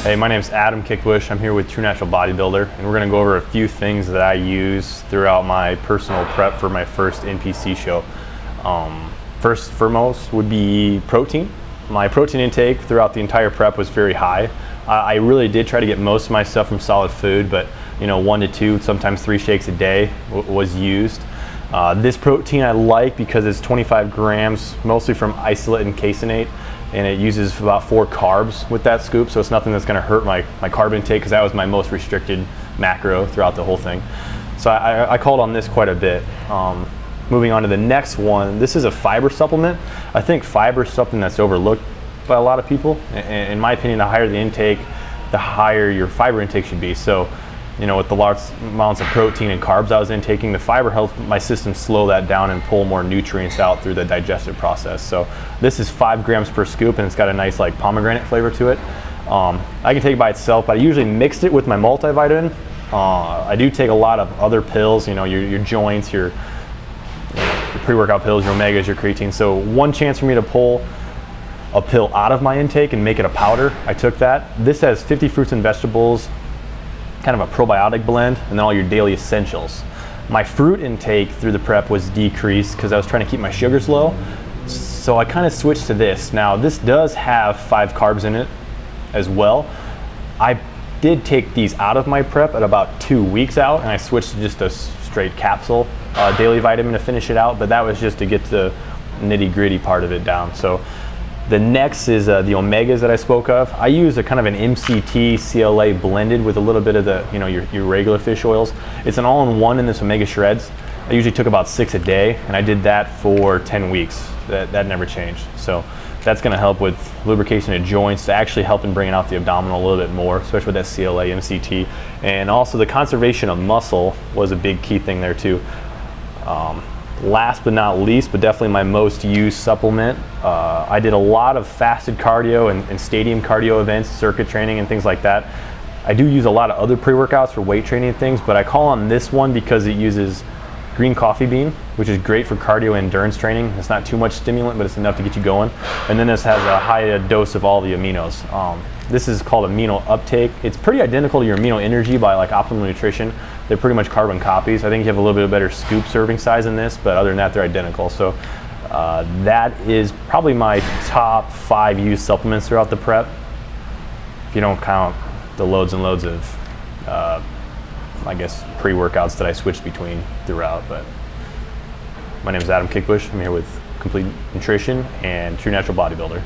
Hey, my name's Adam Kickbush. I'm here with True Natural BodyBuilder, and we're going to go over a few things that I use throughout my personal prep for my first NPC show. First foremost would be protein. My protein intake throughout the entire prep was very high. I really did try to get most of my stuff from solid food, but 1 to 2, sometimes 3 shakes a day was used. This protein I like because it's 25 grams, mostly from isolate and caseinate, and it uses about 4 carbs with that scoop, so it's nothing that's going to hurt my carb intake, because that was my most restricted macro throughout the whole thing. So I called on this quite a bit. Moving on to the next one, this is a fiber supplement. I think fiber is something that's overlooked by a lot of people. In my opinion, the higher the intake, the higher your fiber intake should be. So, with the large amounts of protein and carbs I was intaking, the fiber helped my system slow that down and pull more nutrients out through the digestive process. So this is 5 grams per scoop, and it's got a nice pomegranate flavor to it. I can take it by itself, but I usually mixed it with my multivitamin. I do take a lot of other pills, your joints, your pre-workout pills, your omegas, your creatine. So one chance for me to pull a pill out of my intake and make it a powder, I took that. This has 50 fruits and vegetables, kind of a probiotic blend, and then all your daily essentials. My fruit intake through the prep was decreased because I was trying to keep my sugars low, so I kind of switched to this. Now this does have 5 carbs in it as well. I did take these out of my prep at about 2 weeks out, and I switched to just a straight capsule daily vitamin to finish it out, but that was just to get the nitty-gritty part of it down. So the next is the omegas that I spoke of. I use a kind of an MCT CLA blended with a little bit of the your regular fish oils. It's an all-in-one in this omega shreds. I usually took about 6 a day, and I did that for 10 weeks. That never changed. So that's going to help with lubrication of joints, to actually help in bringing out the abdominal a little bit more, especially with that CLA MCT. And also the conservation of muscle was a big key thing there too. Last but not least, but definitely my most used supplement, I did a lot of fasted cardio and stadium cardio events, circuit training and things like that. I do use a lot of other pre-workouts for weight training and things, but I call on this one because it uses green coffee bean, which is great for cardio and endurance training. It's not too much stimulant, but it's enough to get you going. And then this has a high dose of all the aminos. This is called amino uptake. It's pretty identical to your amino energy by Optimal Nutrition. They're pretty much carbon copies. I think you have a little bit better scoop serving size in this, but other than that, they're identical. So that is probably my top 5 used supplements throughout the prep, if you don't count the loads and loads of I guess pre-workouts that I switched between throughout. But my name is Adam Kickbush. I'm here with Complete Nutrition and True Natural BodyBuilder.